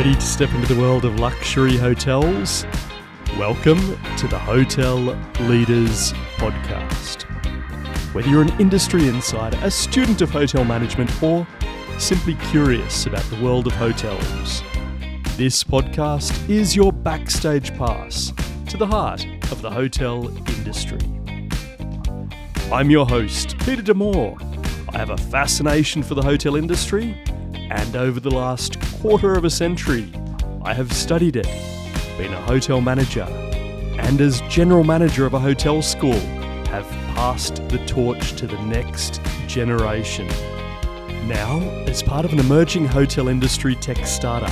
Ready to step into the world of luxury hotels? Welcome to the Hotel Leaders Podcast. Whether you're an industry insider, a student of hotel management, or simply curious about the world of hotels, this podcast is your backstage pass to the heart of the hotel industry. I'm your host, Peter DeMoor. I have a fascination for the hotel industry, and over the last quarter of a century, I have studied it, been a hotel manager, and as general manager of a hotel school, have passed the torch to the next generation. Now, as part of an emerging hotel industry tech startup,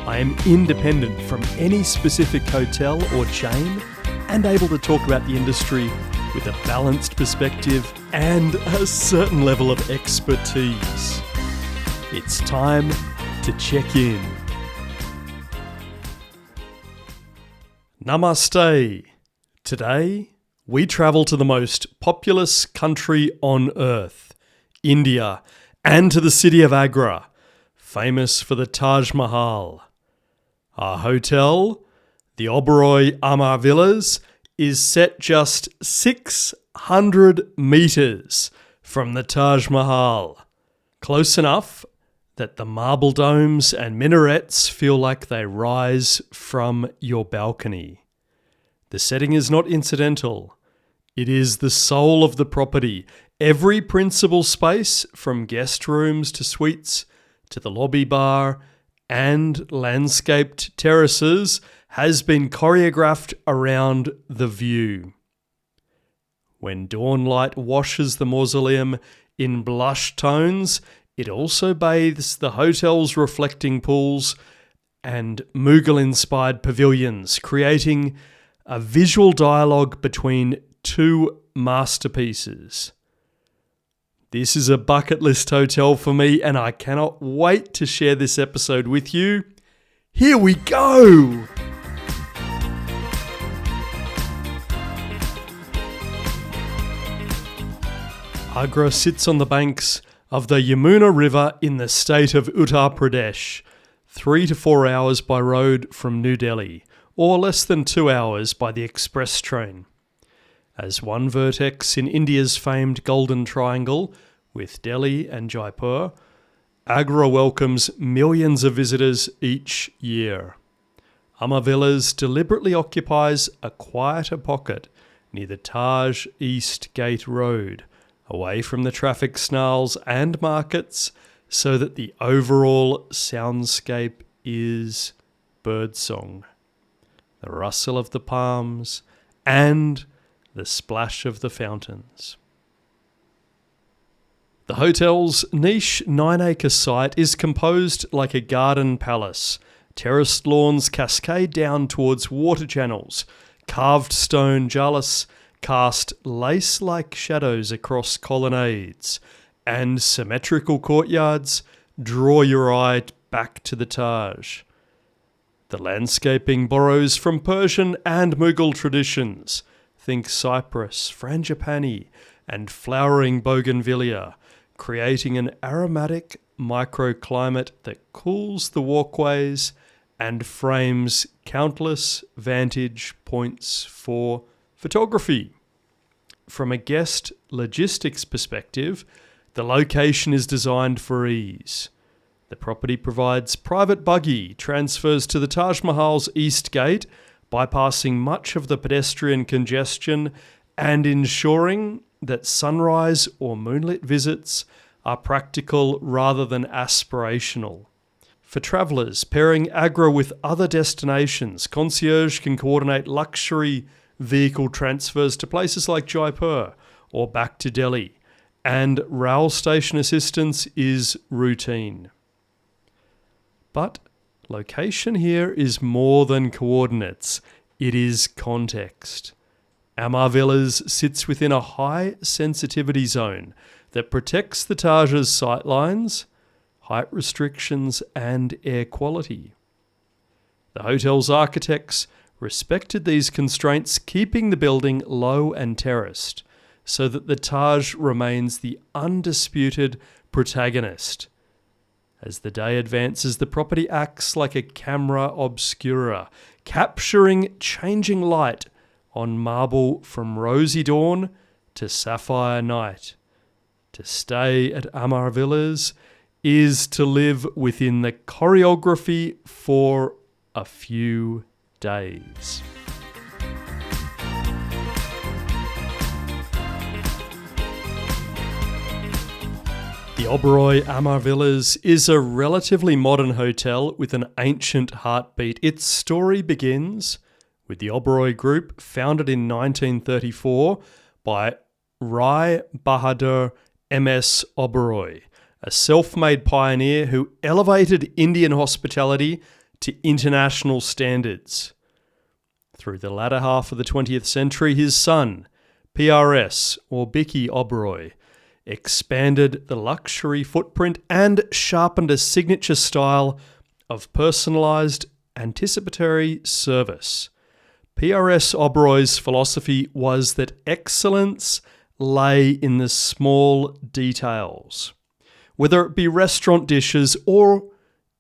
I am independent from any specific hotel or chain and able to talk about the industry with a balanced perspective and a certain level of expertise. It's time to check in. Namaste. Today, we travel to the most populous country on earth, India, and to the city of Agra, famous for the Taj Mahal. Our hotel, the Oberoi Amarvilas, is set just 600 metres from the Taj Mahal. Close enough that the marble domes and minarets feel like they rise from your balcony. The setting is not incidental. It is the soul of the property. Every principal space, from guest rooms to suites to the lobby bar and landscaped terraces, has been choreographed around the view. When dawn light washes the mausoleum in blush tones, it also bathes the hotel's reflecting pools and Mughal-inspired pavilions, creating a visual dialogue between two masterpieces. This is a bucket list hotel for me, and I cannot wait to share this episode with you. Here we go! Agra sits on the banks of the Yamuna River in the state of Uttar Pradesh, 3 to 4 hours by road from New Delhi, or less than 2 hours by the express train. As one vertex in India's famed Golden Triangle, with Delhi and Jaipur, Agra welcomes millions of visitors each year. Amarvilas deliberately occupies a quieter pocket near the Taj East Gate Road, away from the traffic snarls and markets, so that the overall soundscape is birdsong, the rustle of the palms, and the splash of the fountains. The hotel's niche 9-acre site is composed like a garden palace. Terraced lawns cascade down towards water channels. Carved stone jalis cast lace-like shadows across colonnades, and symmetrical courtyards draw your eye back to the Taj. The landscaping borrows from Persian and Mughal traditions. Think cypress, frangipani, and flowering bougainvillea, creating an aromatic microclimate that cools the walkways and frames countless vantage points for photography. From a guest logistics perspective, the location is designed for ease. The property provides private buggy transfers to the Taj Mahal's East Gate, bypassing much of the pedestrian congestion and ensuring that sunrise or moonlit visits are practical rather than aspirational. For travellers pairing Agra with other destinations, concierge can coordinate luxury vehicle transfers to places like Jaipur or back to Delhi, and rail station assistance is routine. But location here is more than coordinates, it is context. Amarvilas sits within a high sensitivity zone that protects the Taj's sightlines, height restrictions, and air quality. The hotel's architects respected these constraints, keeping the building low and terraced, so that the Taj remains the undisputed protagonist. As the day advances, the property acts like a camera obscura, capturing changing light on marble from rosy dawn to sapphire night. To stay at Amarvilas is to live within the choreography for a few days. The Oberoi Amarvilas is a relatively modern hotel with an ancient heartbeat. Its story begins with the Oberoi Group, founded in 1934 by Rai Bahadur M.S. Oberoi, a self-made pioneer who elevated Indian hospitality to international standards. Through the latter half of the 20th century, his son, PRS, or Bicky Oberoi, expanded the luxury footprint and sharpened a signature style of personalised, anticipatory service. PRS Oberoi's philosophy was that excellence lay in the small details, whether it be restaurant dishes or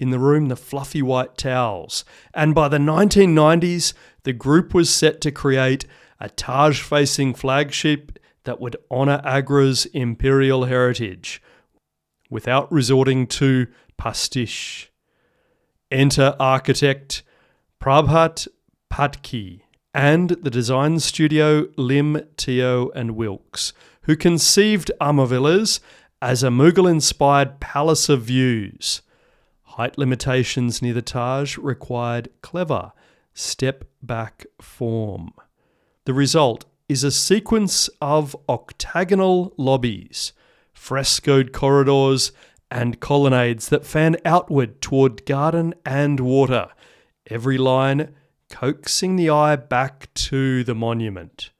in the room the fluffy white towels. And by the 1990s, the group was set to create a Taj-facing flagship that would honour Agra's imperial heritage without resorting to pastiche. Enter architect Prabhat Patki and the design studio Lim, Teo and Wilkes, who conceived Amarvilas as a Mughal-inspired palace of views. Height limitations near the Taj required clever step-back form. The result is a sequence of octagonal lobbies, frescoed corridors and colonnades that fan outward toward garden and water, every line coaxing the eye back to the monument.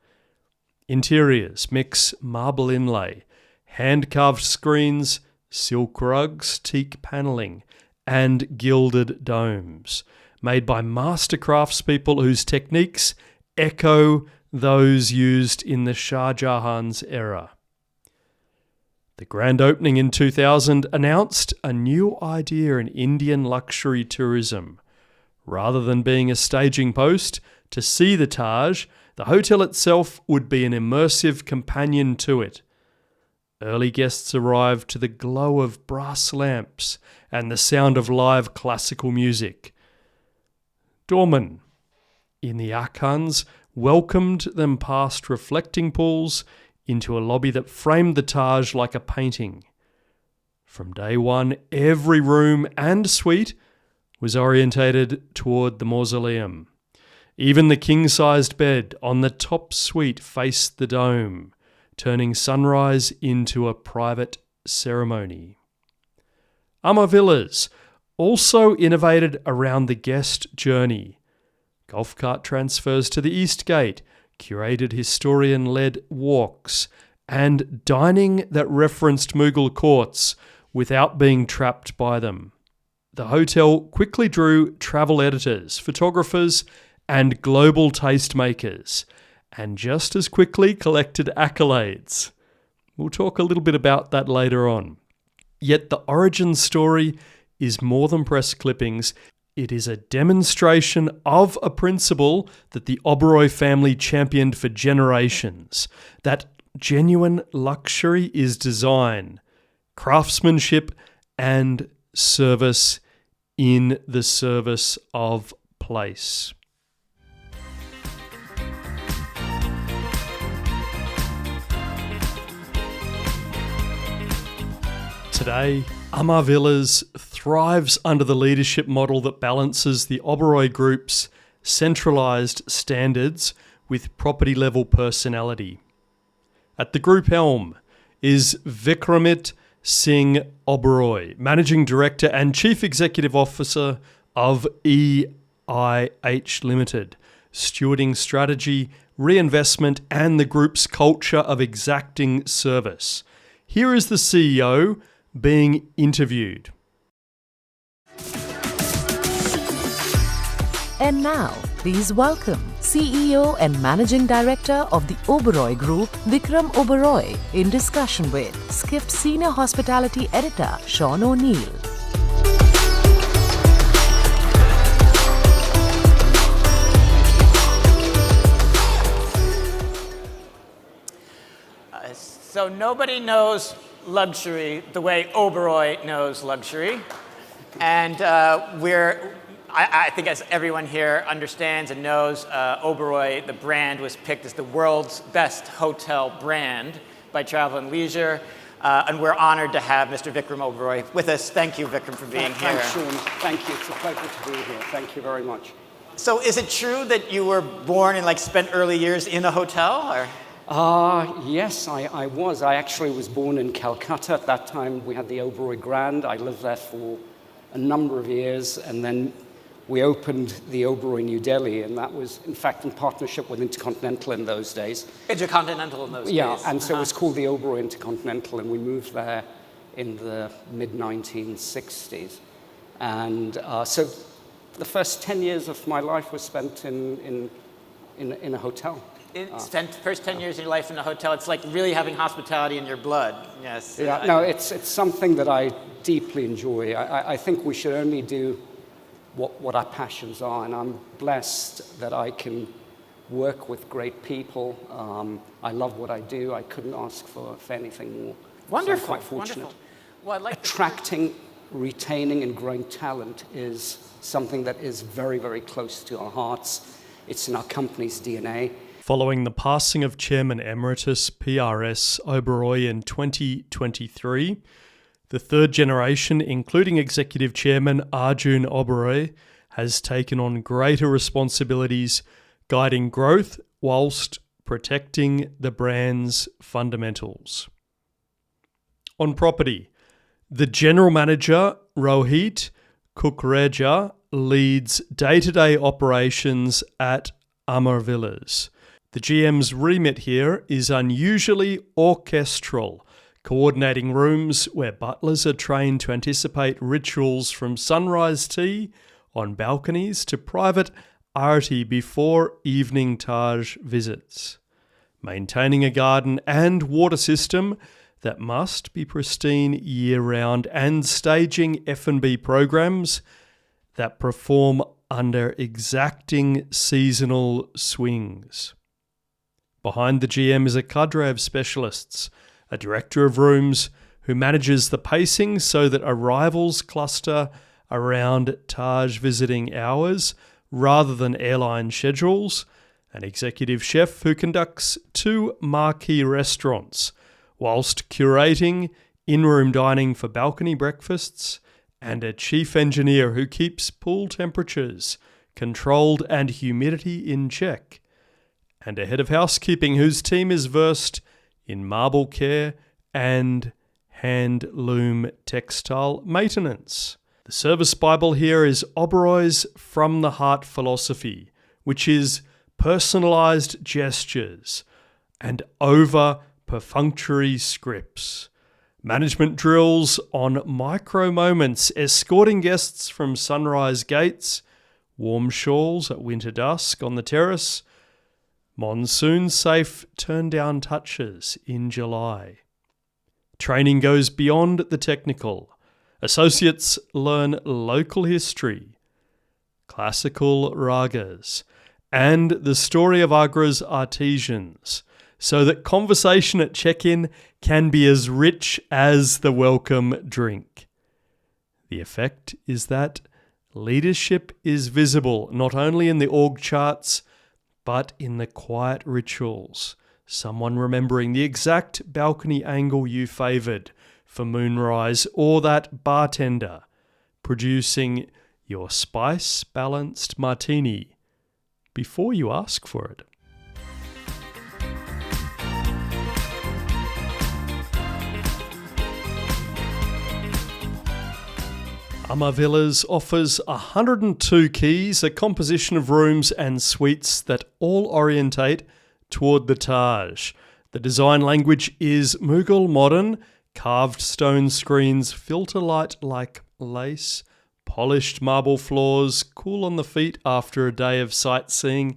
Interiors mix marble inlay, hand-carved screens, silk rugs, teak panelling, and gilded domes, made by master craftspeople whose techniques echo those used in the Shah Jahan's era. The grand opening in 2000 announced a new idea in Indian luxury tourism. Rather than being a staging post to see the Taj, the hotel itself would be an immersive companion to it. Early guests arrived to the glow of brass lamps and the sound of live classical music. Doorman in the Arkhans welcomed them past reflecting pools into a lobby that framed the Taj like a painting. From day one, every room and suite was orientated toward the mausoleum. Even the king-sized bed on the top suite faced the dome, turning sunrise into a private ceremony. Amarvilas also innovated around the guest journey. Golf cart transfers to the East Gate, curated historian-led walks, and dining that referenced Mughal courts without being trapped by them. The hotel quickly drew travel editors, photographers, and global tastemakers, and just as quickly collected accolades. We'll talk a little bit about that later on. Yet the origin story is more than press clippings. It is a demonstration of a principle that the Oberoi family championed for generations, that genuine luxury is design, craftsmanship, and service in the service of place. Today, Amarvilas thrives under the leadership model that balances the Oberoi Group's centralised standards with property-level personality. At the group helm is Vikramit Singh Oberoi, Managing Director and Chief Executive Officer of EIH Limited, stewarding strategy, reinvestment and the group's culture of exacting service. Here is the CEO being interviewed. And now, please welcome CEO and Managing Director of the Oberoi Group, Vikram Oberoi, in discussion with Skift Senior Hospitality Editor Sean O'Neill. So nobody knows luxury the way Oberoi knows luxury. And I think as everyone here understands and knows, Oberoi, the brand, was picked as the world's best hotel brand by Travel and Leisure. And we're honored to have Mr. Vikram Oberoi with us. Thank you, Vikram, for being here. Thanks, Sean. Thank you. It's a pleasure to be here. Thank you very much. So is it true that you were born and spent early years in a hotel? Or? Yes, I was. I actually was born in Calcutta. At that time, we had the Oberoi Grand. I lived there for a number of years, and then we opened the Oberoi New Delhi, and that was, in fact, in partnership with Intercontinental in those days. Intercontinental in those days. Yeah, and so it was called the Oberoi Intercontinental, and we moved there in the mid-1960s. And so the first 10 years of my life was spent in a hotel. Spent first 10 years of your life in a hotel. It's like really having hospitality in your blood. Yes. Yeah, no, it's something that I deeply enjoy. I think we should only do what our passions are, and I'm blessed that I can work with great people. I love what I do. I couldn't ask for anything more. Wonderful. So I'm quite fortunate. Wonderful. Well, I'd like Attracting, retaining, and growing talent is something that is very, very close to our hearts. It's in our company's DNA. Following the passing of Chairman Emeritus PRS Oberoi in 2023, the third generation, including Executive Chairman Arjun Oberoi, has taken on greater responsibilities, guiding growth whilst protecting the brand's fundamentals. On property, the General Manager, Rohit Kukreja, leads day-to-day operations at Amarvilas. The GM's remit here is unusually orchestral, coordinating rooms where butlers are trained to anticipate rituals from sunrise tea on balconies to private arati before evening Taj visits, maintaining a garden and water system that must be pristine year-round, and staging F&B programs that perform under exacting seasonal swings. Behind the GM is a cadre of specialists, a director of rooms who manages the pacing so that arrivals cluster around Taj visiting hours rather than airline schedules, an executive chef who conducts 2 marquee restaurants whilst curating in-room dining for balcony breakfasts, and a chief engineer who keeps pool temperatures controlled and humidity in check, and a head of housekeeping whose team is versed in marble care and hand-loom textile maintenance. The service Bible here is Oberoi's From the Heart philosophy, which is personalised gestures and over-perfunctory scripts. Management drills on micro moments, escorting guests from sunrise gates, warm shawls at winter dusk on the terrace, monsoon-safe turn-down touches in July. Training goes beyond the technical. Associates learn local history, classical ragas, and the story of Agra's artisans, so that conversation at check-in can be as rich as the welcome drink. The effect is that leadership is visible not only in the org charts, but in the quiet rituals. Someone remembering the exact balcony angle you favoured for moonrise, or that bartender producing your spice-balanced martini before you ask for it. Amarvilas offers 102 keys, a composition of rooms and suites that all orientate toward the Taj. The design language is Mughal modern, carved stone screens, filter light like lace, polished marble floors, cool on the feet after a day of sightseeing,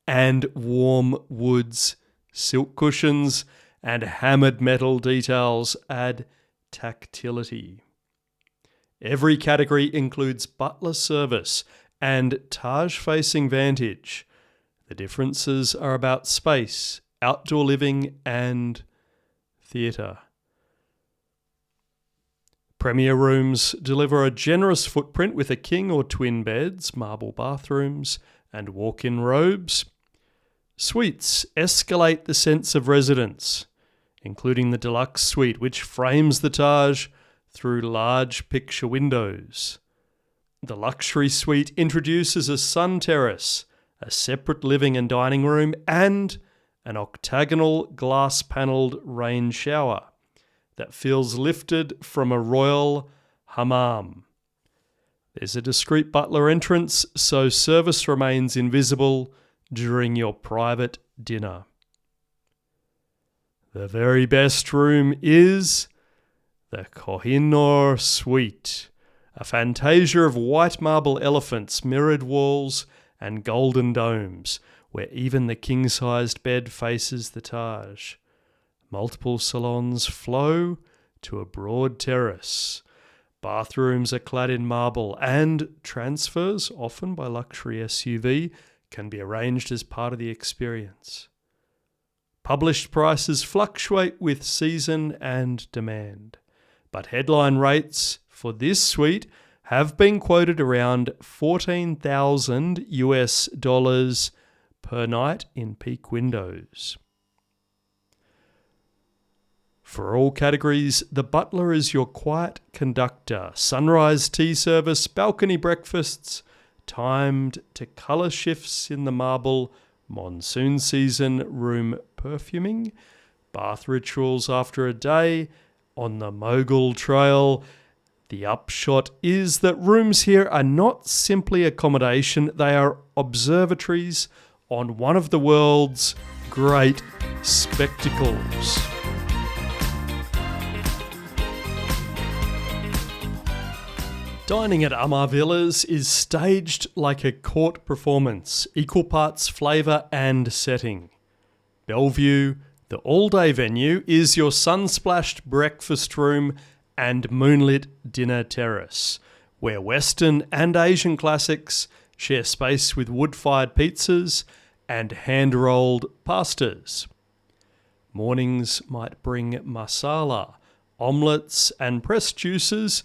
and warm woods. Silk cushions and hammered metal details add tactility. Every category includes butler service and Taj-facing vantage. The differences are about space, outdoor living, and theatre. Premier rooms deliver a generous footprint with a king or twin beds, marble bathrooms, and walk-in robes. Suites escalate the sense of residence, including the deluxe suite, which frames the Taj through large picture windows. The luxury suite introduces a sun terrace, a separate living and dining room, and an octagonal glass-panelled rain shower that feels lifted from a royal hammam. There's a discreet butler entrance, so service remains invisible during your private dinner. The very best room is the Kohinoor Suite, a fantasia of white marble elephants, mirrored walls, and golden domes, where even the king-sized bed faces the Taj. Multiple salons flow to a broad terrace. Bathrooms are clad in marble, and transfers, often by luxury SUV, can be arranged as part of the experience. Published prices fluctuate with season and demand, but headline rates for this suite have been quoted around $14,000 per night in peak windows. For all categories, the butler is your quiet conductor. Sunrise tea service, balcony breakfasts, timed to colour shifts in the marble, monsoon season room perfuming, bath rituals after a day on the Mogul Trail. The upshot is that rooms here are not simply accommodation, they are observatories on one of the world's great spectacles. Dining at Amarvilas is staged like a court performance, equal parts flavour and setting. Bellevue, the all-day venue, is your sun-splashed breakfast room and moonlit dinner terrace, where Western and Asian classics share space with wood-fired pizzas and hand-rolled pastas. Mornings might bring masala, omelettes and pressed juices.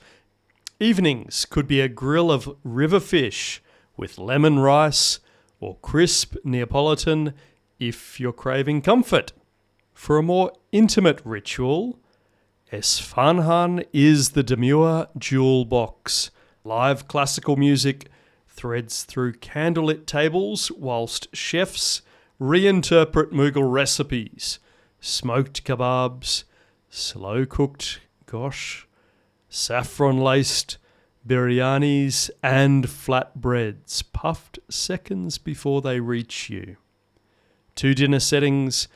Evenings could be a grill of river fish with lemon rice or crisp Neapolitan if you're craving comfort. For a more intimate ritual, Esfanhan is the DeMoor jewel box. Live classical music threads through candlelit tables whilst chefs reinterpret Mughal recipes, smoked kebabs, slow-cooked gosh, saffron-laced biryanis and flatbreads, puffed seconds before they reach you. 2 dinner settings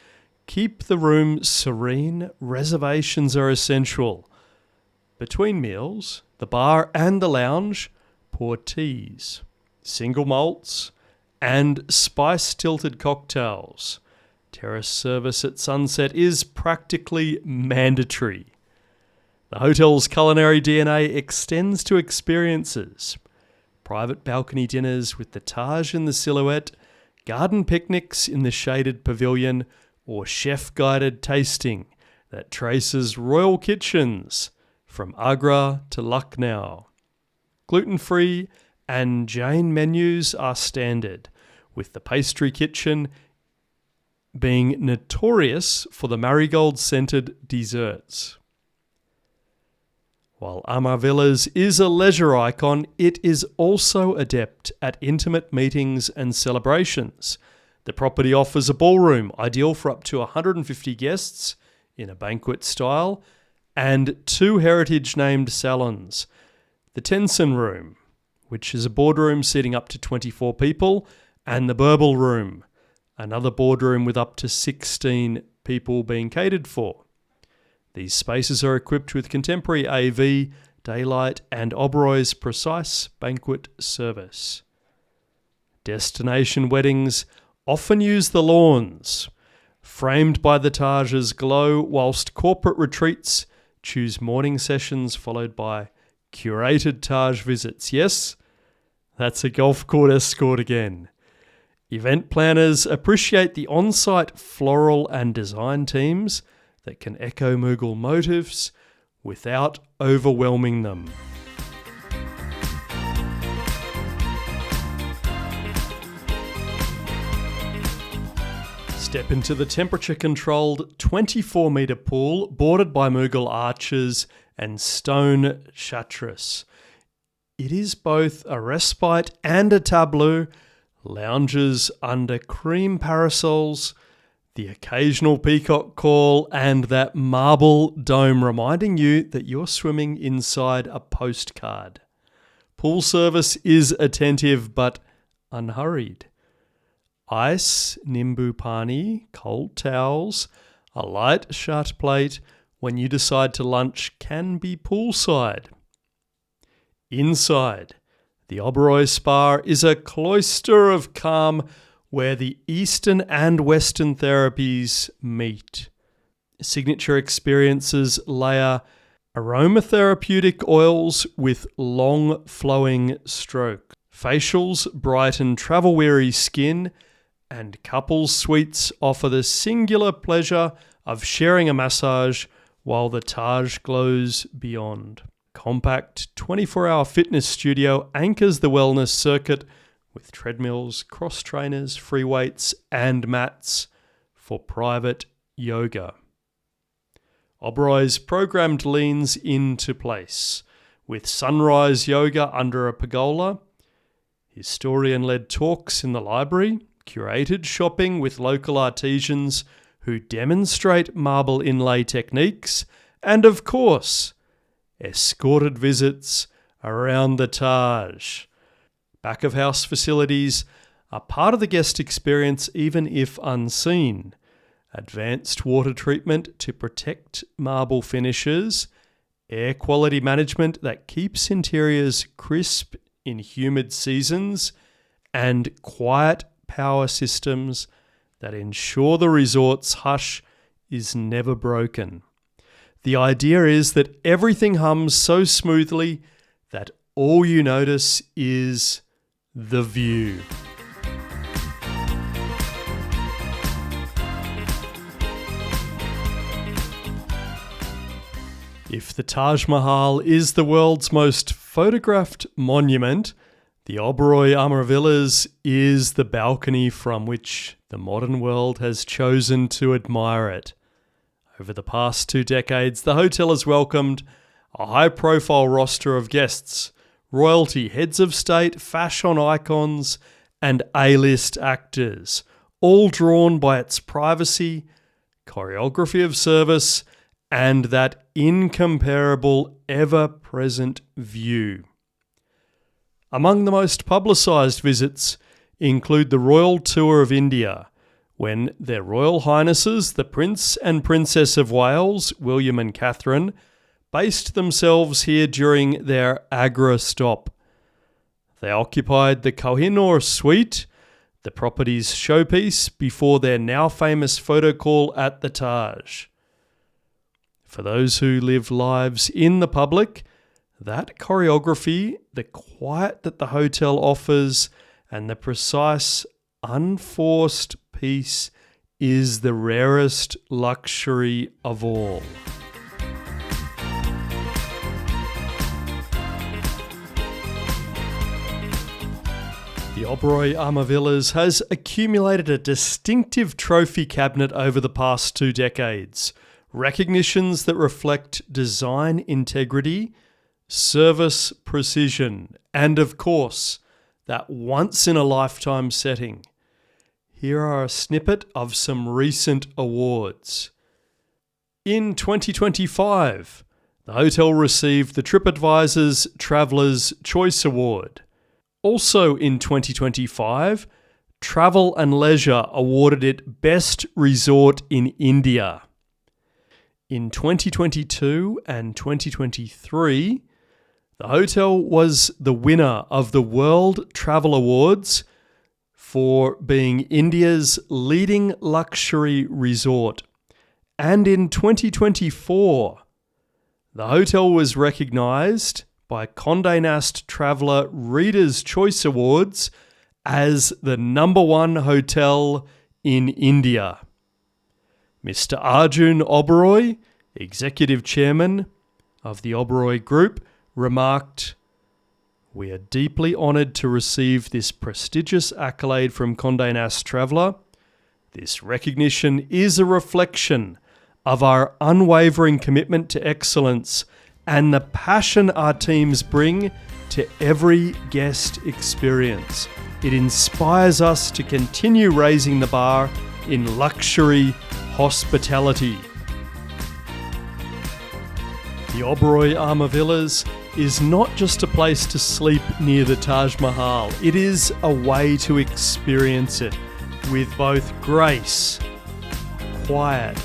keep the room serene. Reservations are essential. Between meals, the bar and the lounge pour teas, single malts, and spice-tilted cocktails. Terrace service at sunset is practically mandatory. The hotel's culinary DNA extends to experiences. Private balcony dinners with the Taj in the silhouette, garden picnics in the shaded pavilion, or chef-guided tasting that traces royal kitchens from Agra to Lucknow. Gluten-free and Jain menus are standard, with the pastry kitchen being notorious for the marigold-scented desserts. While Amarvilas is a leisure icon, it is also adept at intimate meetings and celebrations. The property offers a ballroom, ideal for up to 150 guests in a banquet style, and 2 heritage-named salons. The Tenson Room, which is a boardroom seating up to 24 people, and the Burble Room, another boardroom with up to 16 people being catered for. These spaces are equipped with contemporary AV, daylight, and Oberoi's precise banquet service. Destination weddings often use the lawns, framed by the Taj's glow, whilst corporate retreats choose morning sessions followed by curated Taj visits. Yes, that's a golf court escort again. Event planners appreciate the on-site floral and design teams that can echo Mughal motifs without overwhelming them. Step into the temperature-controlled 24-metre pool bordered by Mughal arches and stone shatras. It is both a respite and a tableau, lounges under cream parasols, the occasional peacock call, and that marble dome reminding you that you're swimming inside a postcard. Pool service is attentive but unhurried. Ice, nimbu pani, cold towels, a light shut plate when you decide to lunch can be poolside. Inside, the Oberoi Spa is a cloister of calm where the Eastern and Western therapies meet. Signature experiences layer aromatherapeutic oils with long flowing strokes. Facials brighten travel-weary skin, and couples suites offer the singular pleasure of sharing a massage while the Taj glows beyond. Compact 24-hour fitness studio anchors the wellness circuit with treadmills, cross trainers, free weights, and mats for private yoga. Oberoi's programmed leans into place with sunrise yoga under a pergola, historian-led talks in the library, curated shopping with local artisans who demonstrate marble inlay techniques, and of course, escorted visits around the Taj. Back-of-house facilities are part of the guest experience even if unseen. Advanced water treatment to protect marble finishes, air quality management that keeps interiors crisp in humid seasons, and quiet power systems that ensure the resort's hush is never broken. The idea is that everything hums so smoothly that all you notice is the view. If the Taj Mahal is the world's most photographed monument, the Oberoi Amarvilas is the balcony from which the modern world has chosen to admire it. Over the past 2 decades, the hotel has welcomed a high-profile roster of guests, royalty, heads of state, fashion icons, and A-list actors, all drawn by its privacy, choreography of service, and that incomparable, ever-present view. Among the most publicised visits include the Royal Tour of India, when Their Royal Highnesses, the Prince and Princess of Wales, William and Catherine, based themselves here during their Agra stop. They occupied the Kohinoor Suite, the property's showpiece, before their now famous photo call at the Taj. For those who live lives in the public, that choreography, the quiet that the hotel offers, and the precise, unforced peace is the rarest luxury of all. The Oberoi Amarvilas has accumulated a distinctive trophy cabinet over the past 2 decades, recognitions that reflect design integrity, service precision, and of course, that once-in-a-lifetime setting. Here are a snippet of some recent awards. In 2025, the hotel received the TripAdvisor's Traveller's Choice Award. Also in 2025, Travel and Leisure awarded it Best Resort in India. In 2022 and 2023, the hotel was the winner of the World Travel Awards for being India's leading luxury resort. And in 2024, the hotel was recognised by Condé Nast Traveller Reader's Choice Awards as the #1 hotel in India. Mr. Arjun Oberoi, Executive Chairman of the Oberoi Group, remarked, "We are deeply honoured to receive this prestigious accolade from Condé Nast Traveller. This recognition is a reflection of our unwavering commitment to excellence and the passion our teams bring to every guest experience. It inspires us to continue raising the bar in luxury hospitality." The Oberoi Amarvilas is not just a place to sleep near the Taj Mahal. It is a way to experience it with both grace, quiet,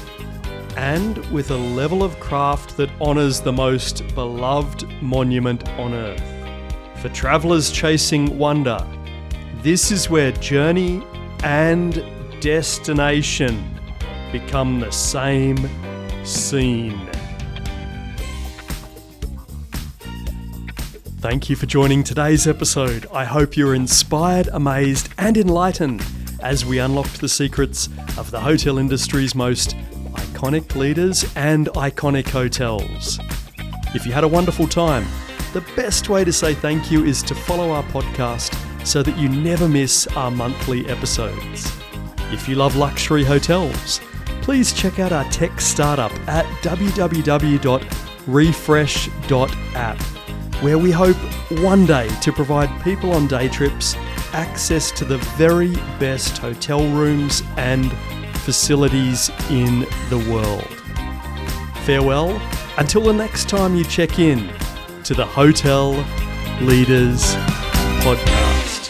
and with a level of craft that honours the most beloved monument on earth. For travellers chasing wonder, this is where journey and destination become the same scene. Thank you for joining today's episode. I hope you're inspired, amazed, and enlightened as we unlocked the secrets of the hotel industry's most iconic leaders and iconic hotels. If you had a wonderful time, the best way to say thank you is to follow our podcast so that you never miss our monthly episodes. If you love luxury hotels, please check out our tech startup at www.refresh.app, where we hope one day to provide people on day trips access to the very best hotel rooms and facilities in the world. Farewell until the next time you check in to the Hotel Leaders Podcast.